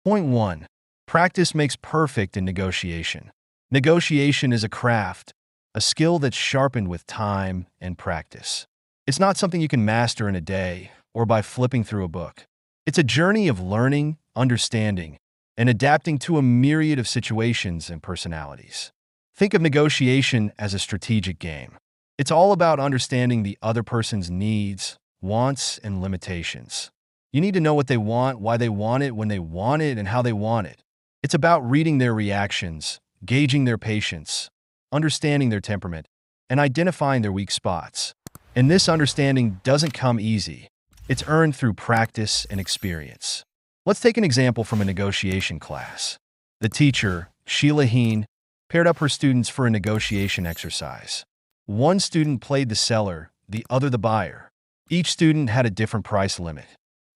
Point 1. Practice makes perfect in negotiation. Negotiation is a craft, a skill that's sharpened with time and practice. It's not something you can master in a day or by flipping through a book. It's a journey of learning, understanding, and adapting to a myriad of situations and personalities. Think of negotiation as a strategic game. It's all about understanding the other person's needs, wants, and limitations. You need to know what they want, why they want it, when they want it, and how they want it. It's about reading their reactions, gauging their patience, understanding their temperament, and identifying their weak spots. And this understanding doesn't come easy. It's earned through practice and experience. Let's take an example from a negotiation class. The teacher, Sheila Heen, paired up her students for a negotiation exercise. One student played the seller, the other the buyer. Each student had a different price limit.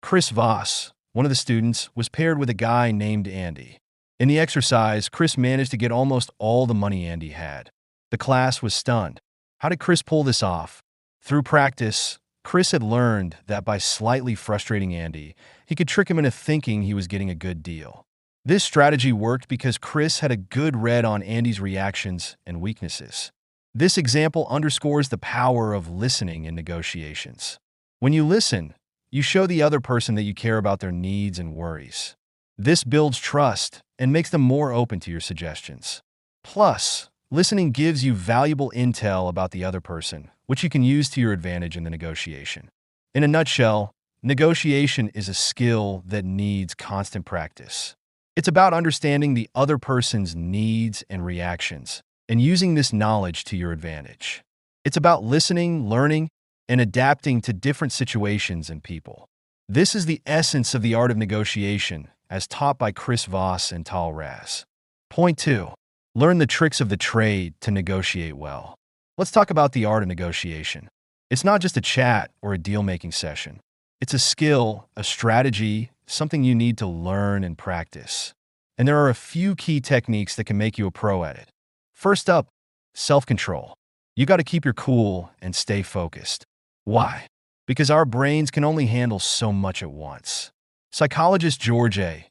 Chris Voss, one of the students, was paired with a guy named Andy. In the exercise, Chris managed to get almost all the money Andy had. The class was stunned. How did Chris pull this off? Through practice, Chris had learned that by slightly frustrating Andy, he could trick him into thinking he was getting a good deal. This strategy worked because Chris had a good read on Andy's reactions and weaknesses. This example underscores the power of listening in negotiations. When you listen, you show the other person that you care about their needs and worries. This builds trust and makes them more open to your suggestions. Plus, listening gives you valuable intel about the other person, which you can use to your advantage in the negotiation. In a nutshell, negotiation is a skill that needs constant practice. It's about understanding the other person's needs and reactions and using this knowledge to your advantage. It's about listening, learning, and adapting to different situations and people. This is the essence of the art of negotiation, as taught by Chris Voss and Tal Raz. Point 2. Learn the tricks of the trade to negotiate well. Let's talk about the art of negotiation. It's not just a chat or a deal-making session. It's a skill, a strategy, something you need to learn and practice. And there are a few key techniques that can make you a pro at it. First up, self-control. You got to keep your cool and stay focused. Why? Because our brains can only handle so much at once. Psychologist George A.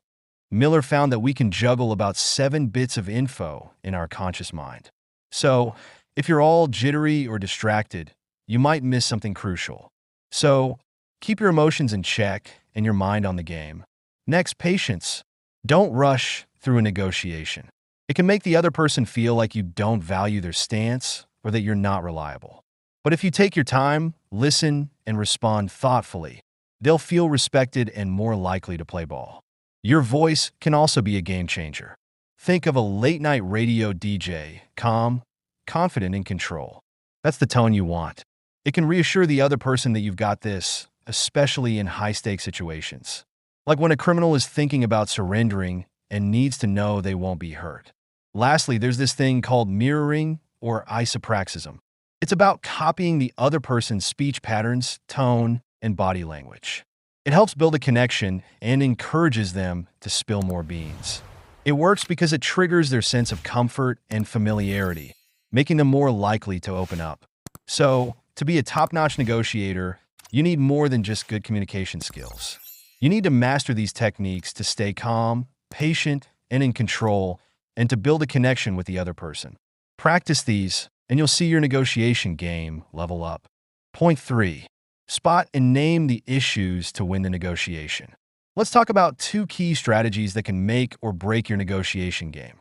Miller found that we can juggle about 7 bits of info in our conscious mind. So, if you're all jittery or distracted, you might miss something crucial. So, keep your emotions in check and your mind on the game. Next, patience. Don't rush through a negotiation. It can make the other person feel like you don't value their stance or that you're not reliable. But if you take your time, listen, and respond thoughtfully, they'll feel respected and more likely to play ball. Your voice can also be a game changer. Think of a late-night radio DJ, calm, confident, in control. That's the tone you want. It can reassure the other person that you've got this, especially in high-stakes situations. Like when a criminal is thinking about surrendering and needs to know they won't be hurt. Lastly, there's this thing called mirroring or isopraxism. It's about copying the other person's speech patterns, tone, and body language. It helps build a connection and encourages them to spill more beans. It works because it triggers their sense of comfort and familiarity, making them more likely to open up. So, to be a top-notch negotiator, you need more than just good communication skills. You need to master these techniques to stay calm, patient, and in control, and to build a connection with the other person. Practice these, and you'll see your negotiation game level up. Point 3. Spot and name the issues to win the negotiation. Let's talk about 2 key strategies that can make or break your negotiation game: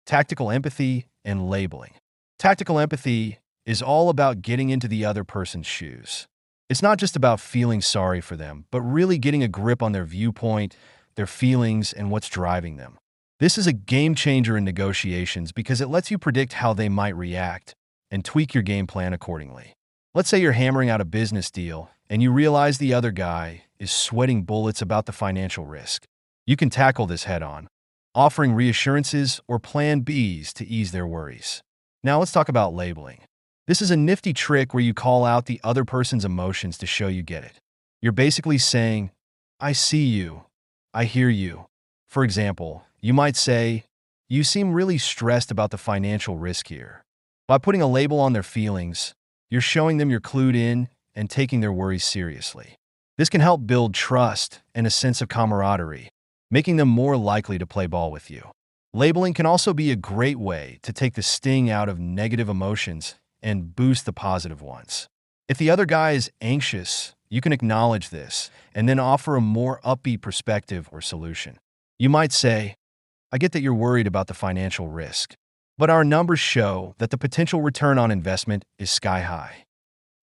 tactical empathy and labeling. Tactical empathy is all about getting into the other person's shoes. It's not just about feeling sorry for them, but really getting a grip on their viewpoint, their feelings, and what's driving them. This is a game changer in negotiations because it lets you predict how they might react and tweak your game plan accordingly. Let's say you're hammering out a business deal and you realize the other guy is sweating bullets about the financial risk. You can tackle this head-on, offering reassurances or plan Bs to ease their worries. Now let's talk about labeling. This is a nifty trick where you call out the other person's emotions to show you get it. You're basically saying, "I see you. I hear you." For example, you might say, "You seem really stressed about the financial risk here." By putting a label on their feelings, you're showing them you're clued in and taking their worries seriously. This can help build trust and a sense of camaraderie, making them more likely to play ball with you. Labeling can also be a great way to take the sting out of negative emotions and boost the positive ones. If the other guy is anxious, you can acknowledge this and then offer a more upbeat perspective or solution. You might say, I get that you're worried about the financial risk, but our numbers show that the potential return on investment is sky high.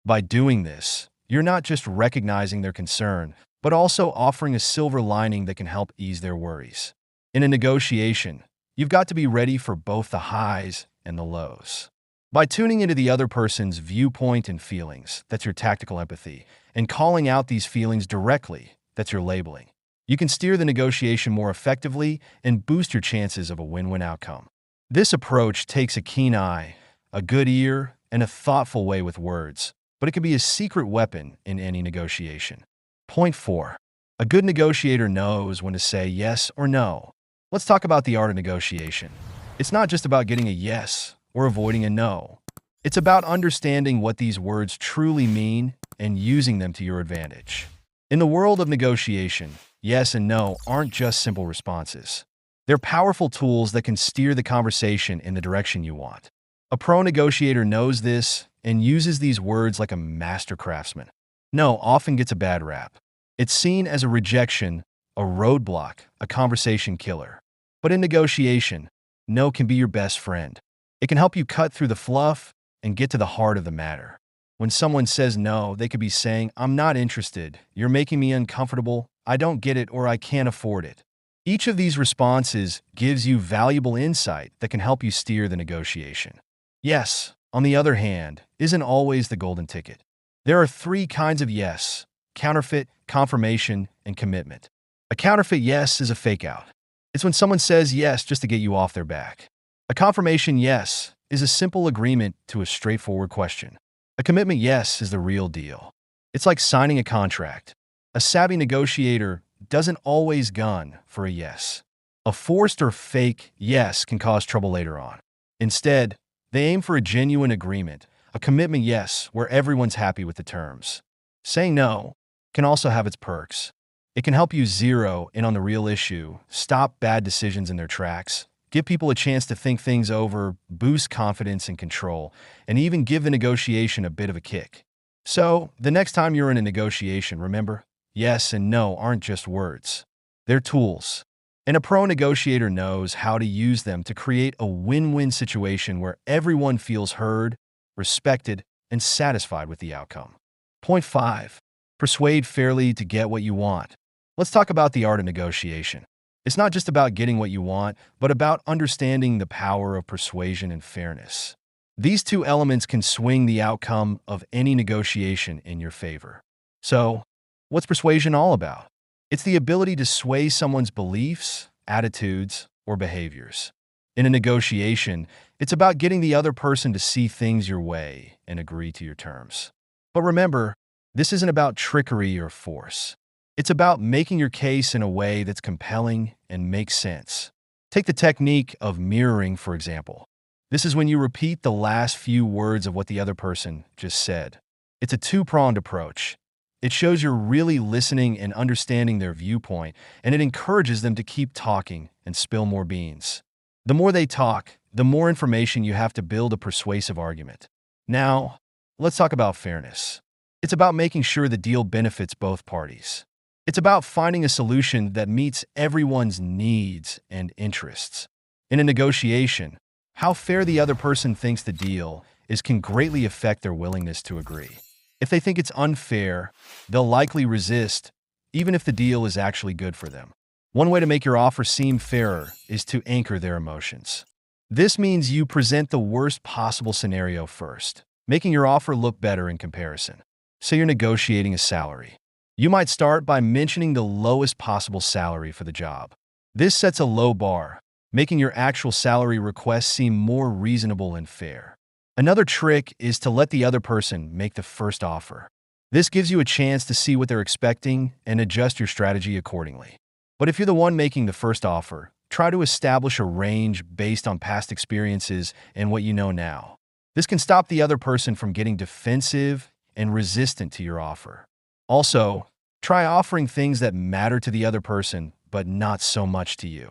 By doing this, you're not just recognizing their concern, but also offering a silver lining that can help ease their worries. In a negotiation, you've got to be ready for both the highs and the lows. By tuning into the other person's viewpoint and feelings, that's your tactical empathy, and calling out these feelings directly, that's your labeling, you can steer the negotiation more effectively and boost your chances of a win-win outcome. This approach takes a keen eye, a good ear, and a thoughtful way with words, but it can be a secret weapon in any negotiation. Point 4. A good negotiator knows when to say yes or no. Let's talk about the art of negotiation. It's not just about getting a yes or avoiding a no. It's about understanding what these words truly mean and using them to your advantage. In the world of negotiation, yes and no aren't just simple responses. They're powerful tools that can steer the conversation in the direction you want. A pro negotiator knows this and uses these words like a master craftsman. No often gets a bad rap. It's seen as a rejection, a roadblock, a conversation killer. But in negotiation, no can be your best friend. It can help you cut through the fluff and get to the heart of the matter. When someone says no, they could be saying, I'm not interested, you're making me uncomfortable, I don't get it, or I can't afford it. Each of these responses gives you valuable insight that can help you steer the negotiation. Yes, on the other hand, isn't always the golden ticket. There are 3 kinds of yes: counterfeit, confirmation, and commitment. A counterfeit yes is a fake out. It's when someone says yes just to get you off their back. A confirmation yes is a simple agreement to a straightforward question. A commitment yes is the real deal. It's like signing a contract. A savvy negotiator doesn't always gun for a yes. A forced or fake yes can cause trouble later on. Instead, they aim for a genuine agreement, a commitment yes where everyone's happy with the terms. Saying no can also have its perks. It can help you zero in on the real issue, stop bad decisions in their tracks, give people a chance to think things over, boost confidence and control, and even give the negotiation a bit of a kick. So, the next time you're in a negotiation, remember, yes and no aren't just words. They're tools. And a pro negotiator knows how to use them to create a win-win situation where everyone feels heard, respected, and satisfied with the outcome. Point 5. Persuade fairly to get what you want. Let's talk about the art of negotiation. It's not just about getting what you want, but about understanding the power of persuasion and fairness. These 2 elements can swing the outcome of any negotiation in your favor. So, what's persuasion all about? It's the ability to sway someone's beliefs, attitudes, or behaviors. In a negotiation, it's about getting the other person to see things your way and agree to your terms. But remember, this isn't about trickery or force. It's about making your case in a way that's compelling and makes sense. Take the technique of mirroring, for example. This is when you repeat the last few words of what the other person just said. It's a 2-pronged approach. It shows you're really listening and understanding their viewpoint, and it encourages them to keep talking and spill more beans. The more they talk, the more information you have to build a persuasive argument. Now, let's talk about fairness. It's about making sure the deal benefits both parties. It's about finding a solution that meets everyone's needs and interests. In a negotiation, how fair the other person thinks the deal is can greatly affect their willingness to agree. If they think it's unfair, they'll likely resist, even if the deal is actually good for them. One way to make your offer seem fairer is to anchor their emotions. This means you present the worst possible scenario first, making your offer look better in comparison. Say you're negotiating a salary. You might start by mentioning the lowest possible salary for the job. This sets a low bar, making your actual salary request seem more reasonable and fair. Another trick is to let the other person make the first offer. This gives you a chance to see what they're expecting and adjust your strategy accordingly. But if you're the one making the first offer, try to establish a range based on past experiences and what you know now. This can stop the other person from getting defensive and resistant to your offer. Also, try offering things that matter to the other person but not so much to you.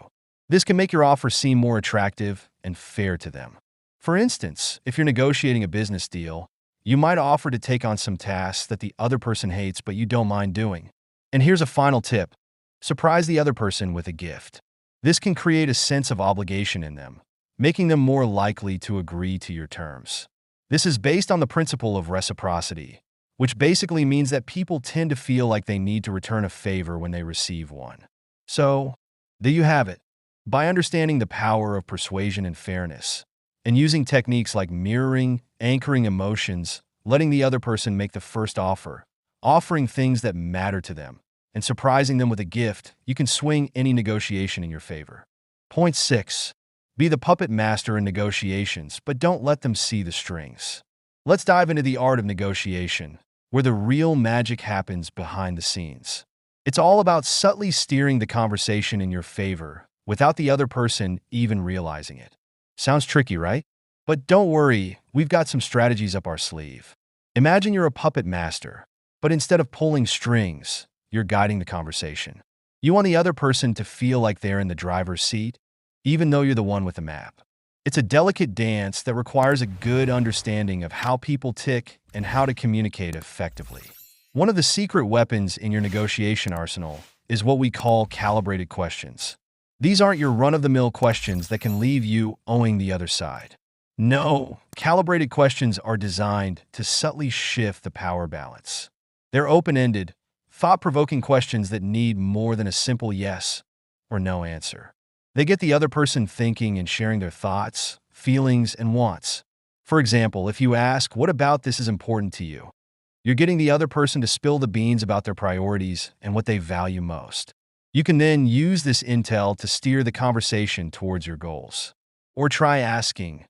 This can make your offer seem more attractive and fair to them. For instance, if you're negotiating a business deal, you might offer to take on some tasks that the other person hates but you don't mind doing. And here's a final tip. Surprise the other person with a gift. This can create a sense of obligation in them, making them more likely to agree to your terms. This is based on the principle of reciprocity, which basically means that people tend to feel like they need to return a favor when they receive one. So, there you have it. By understanding the power of persuasion and fairness, and using techniques like mirroring, anchoring emotions, letting the other person make the first offer, offering things that matter to them, and surprising them with a gift, you can swing any negotiation in your favor. Point 6. Be the puppet master in negotiations, but don't let them see the strings. Let's dive into the art of negotiation, where the real magic happens behind the scenes. It's all about subtly steering the conversation in your favor without the other person even realizing it. Sounds tricky, right? But don't worry, we've got some strategies up our sleeve. Imagine you're a puppet master, but instead of pulling strings, you're guiding the conversation. You want the other person to feel like they're in the driver's seat, even though you're the one with the map. It's a delicate dance that requires a good understanding of how people tick and how to communicate effectively. One of the secret weapons in your negotiation arsenal is what we call calibrated questions. These aren't your run-of-the-mill questions that can leave you owing the other side. No, calibrated questions are designed to subtly shift the power balance. They're open-ended, thought-provoking questions that need more than a simple yes or no answer. They get the other person thinking and sharing their thoughts, feelings, and wants. For example, if you ask, "What about this is important to you?" You're getting the other person to spill the beans about their priorities and what they value most. You can then use this intel to steer the conversation towards your goals. Or try asking,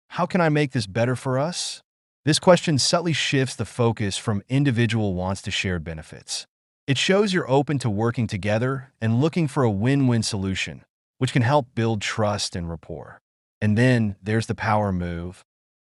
"How can I make this better for us?" This question subtly shifts the focus from individual wants to shared benefits. It shows you're open to working together and looking for a win-win solution, which can help build trust and rapport. And then there's the power move.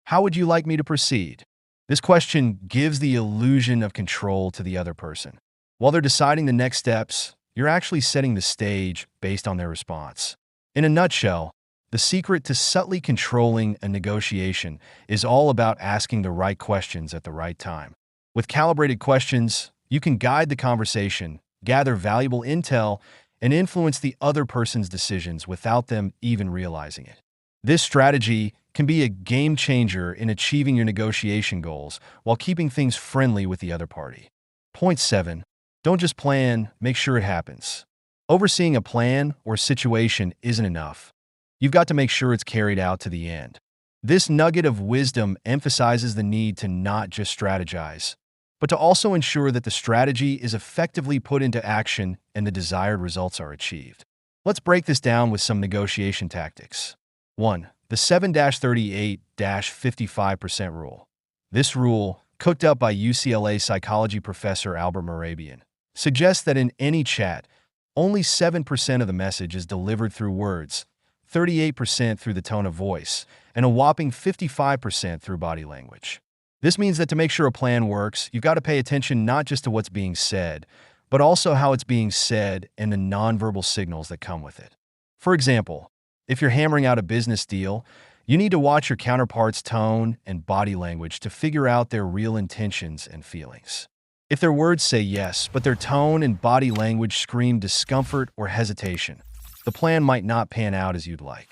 How would you like me to proceed? This question gives the illusion of control to the other person. While they're deciding the next steps, you're actually setting the stage based on their response. In a nutshell, the secret to subtly controlling a negotiation is all about asking the right questions at the right time. With calibrated questions, you can guide the conversation, gather valuable intel, and influence the other person's decisions without them even realizing it. This strategy can be a game changer in achieving your negotiation goals while keeping things friendly with the other party. Point 7. Don't just plan, make sure it happens. Overseeing a plan or situation isn't enough. You've got to make sure it's carried out to the end. This nugget of wisdom emphasizes the need to not just strategize, but to also ensure that the strategy is effectively put into action and the desired results are achieved. Let's break this down with some negotiation tactics. 1. The 7-38-55% rule. This rule, cooked up by UCLA psychology professor Albert Mehrabian, suggests that in any chat, only 7% of the message is delivered through words, 38% through the tone of voice, and a whopping 55% through body language. This means that to make sure a plan works, you've got to pay attention not just to what's being said, but also how it's being said and the nonverbal signals that come with it. For example, if you're hammering out a business deal, you need to watch your counterpart's tone and body language to figure out their real intentions and feelings. If their words say yes, but their tone and body language scream discomfort or hesitation, the plan might not pan out as you'd like.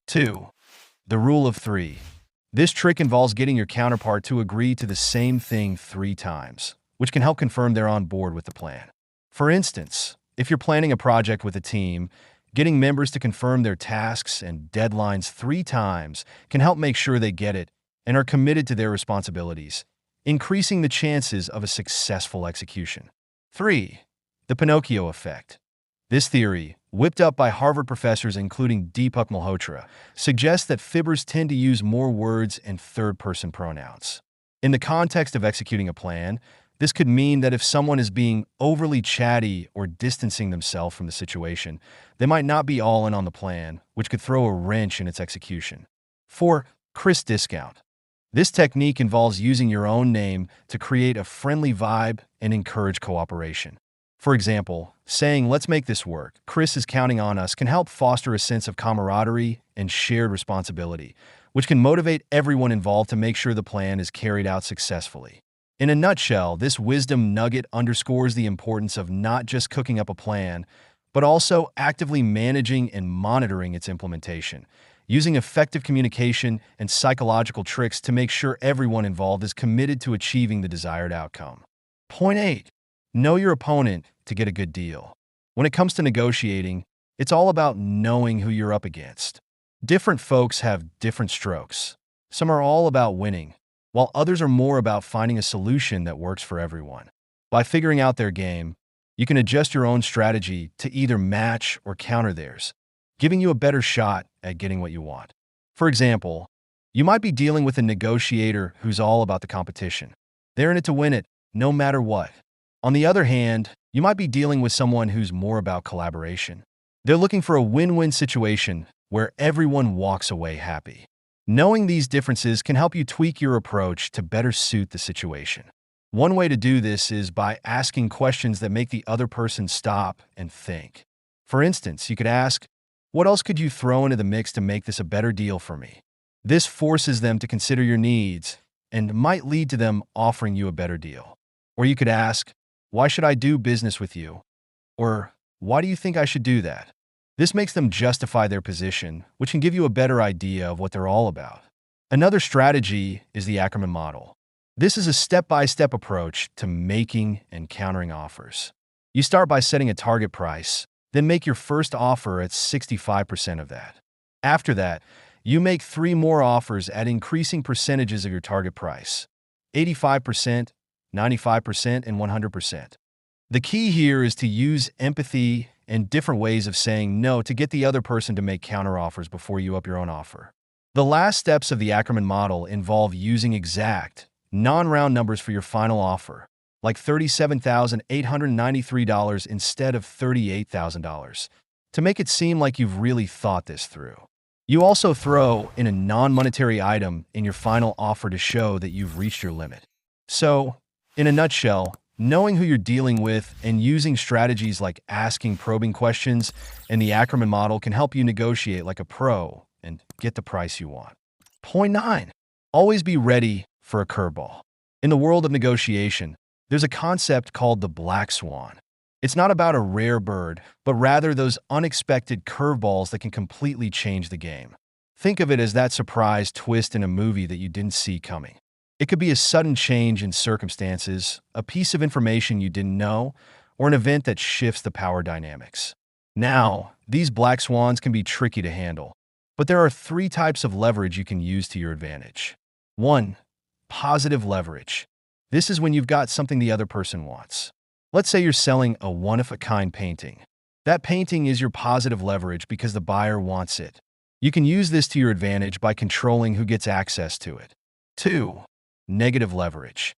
2. The rule of 3. This trick involves getting your counterpart to agree to the same thing 3 times, which can help confirm they're on board with the plan. For instance, if you're planning a project with a team, getting members to confirm their tasks and deadlines 3 times can help make sure they get it and are committed to their responsibilities, increasing the chances of a successful execution. 3. The Pinocchio effect. This theory, whipped up by Harvard professors including Deepak Malhotra, suggests that fibbers tend to use more words and third-person pronouns. In the context of executing a plan, this could mean that if someone is being overly chatty or distancing themselves from the situation, they might not be all in on the plan, which could throw a wrench in its execution. 4. Chris discount. This technique involves using your own name to create a friendly vibe and encourage cooperation. For example, saying, "Let's make this work. Chris is counting on us," can help foster a sense of camaraderie and shared responsibility, which can motivate everyone involved to make sure the plan is carried out successfully. In a nutshell, this wisdom nugget underscores the importance of not just cooking up a plan, but also actively managing and monitoring its implementation, using effective communication and psychological tricks to make sure everyone involved is committed to achieving the desired outcome. Point 8. Know your opponent to get a good deal. When it comes to negotiating, it's all about knowing who you're up against. Different folks have different strokes. Some are all about winning, while others are more about finding a solution that works for everyone. By figuring out their game, you can adjust your own strategy to either match or counter theirs, giving you a better shot at getting what you want. For example, you might be dealing with a negotiator who's all about the competition. They're in it to win it, no matter what. On the other hand, you might be dealing with someone who's more about collaboration. They're looking for a win-win situation where everyone walks away happy. Knowing these differences can help you tweak your approach to better suit the situation. One way to do this is by asking questions that make the other person stop and think. For instance, you could ask, "What else could you throw into the mix to make this a better deal for me?" This forces them to consider your needs and might lead to them offering you a better deal. Or you could ask, "Why should I do business with you?" Or, "Why do you think I should do that?" This makes them justify their position, which can give you a better idea of what they're all about. Another strategy is the Ackerman model. This is a step-by-step approach to making and countering offers. You start by setting a target price, then make your first offer at 65% of that. After that, you make 3 more offers at increasing percentages of your target price: 85%, 95%, and 100%. The key here is to use empathy and different ways of saying no to get the other person to make counteroffers before you up your own offer. The last steps of the Ackerman model involve using exact, non-round numbers for your final offer, like $37,893 instead of $38,000, to make it seem like you've really thought this through. You also throw in a non-monetary item in your final offer to show that you've reached your limit. So, in a nutshell, knowing who you're dealing with and using strategies like asking probing questions and the Ackerman model can help you negotiate like a pro and get the price you want. Point 9. Always be ready for a curveball. In the world of negotiation, there's a concept called the black swan. It's not about a rare bird, but rather those unexpected curveballs that can completely change the game. Think of it as that surprise twist in a movie that you didn't see coming. It could be a sudden change in circumstances, a piece of information you didn't know, or an event that shifts the power dynamics. Now, these black swans can be tricky to handle, but there are 3 types of leverage you can use to your advantage. 1. Positive leverage. This is when you've got something the other person wants. Let's say you're selling a one-of-a-kind painting. That painting is your positive leverage because the buyer wants it. You can use this to your advantage by controlling who gets access to it. 2. Negative leverage.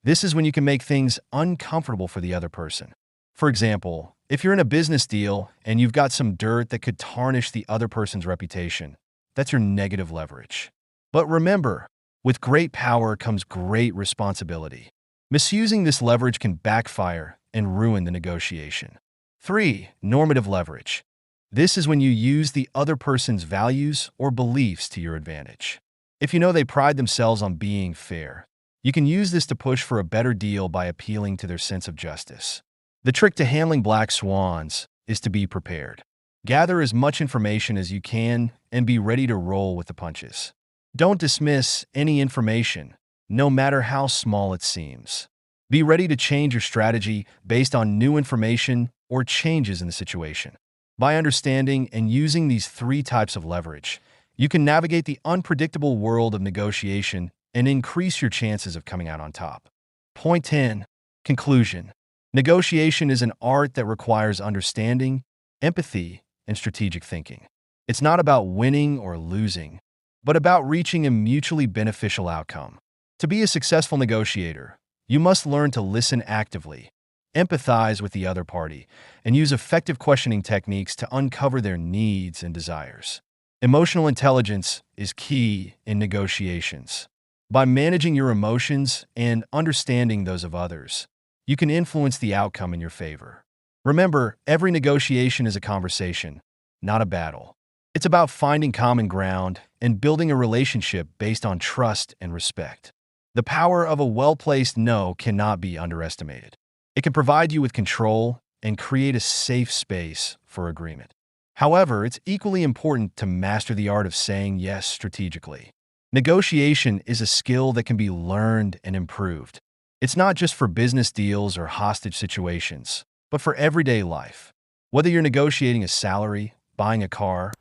This is when you can make things uncomfortable for the other person. For example, if you're in a business deal and you've got some dirt that could tarnish the other person's reputation, that's your negative leverage. But remember, with great power comes great responsibility. Misusing this leverage can backfire and ruin the negotiation. 3. Normative leverage. This is when you use the other person's values or beliefs to your advantage. If you know they pride themselves on being fair, you can use this to push for a better deal by appealing to their sense of justice. The trick to handling black swans is to be prepared. Gather as much information as you can and be ready to roll with the punches. Don't dismiss any information, no matter how small it seems. Be ready to change your strategy based on new information or changes in the situation. By understanding and using these 3 types of leverage, you can navigate the unpredictable world of negotiation and increase your chances of coming out on top. Point 10. Conclusion. Negotiation is an art that requires understanding, empathy, and strategic thinking. It's not about winning or losing, but about reaching a mutually beneficial outcome. To be a successful negotiator, you must learn to listen actively, empathize with the other party, and use effective questioning techniques to uncover their needs and desires. Emotional intelligence is key in negotiations. By managing your emotions and understanding those of others, you can influence the outcome in your favor. Remember, every negotiation is a conversation, not a battle. It's about finding common ground and building a relationship based on trust and respect. The power of a well-placed no cannot be underestimated. It can provide you with control and create a safe space for agreement. However, it's equally important to master the art of saying yes strategically. Negotiation is a skill that can be learned and improved. It's not just for business deals or hostage situations, but for everyday life. Whether you're negotiating a salary, buying a car,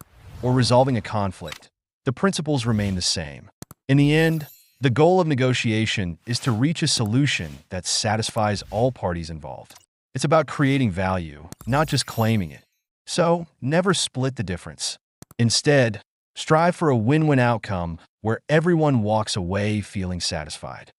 or resolving a conflict, the principles remain the same. In the end, the goal of negotiation is to reach a solution that satisfies all parties involved. It's about creating value, not just claiming it. So, never split the difference. Instead, strive for a win-win outcome where everyone walks away feeling satisfied.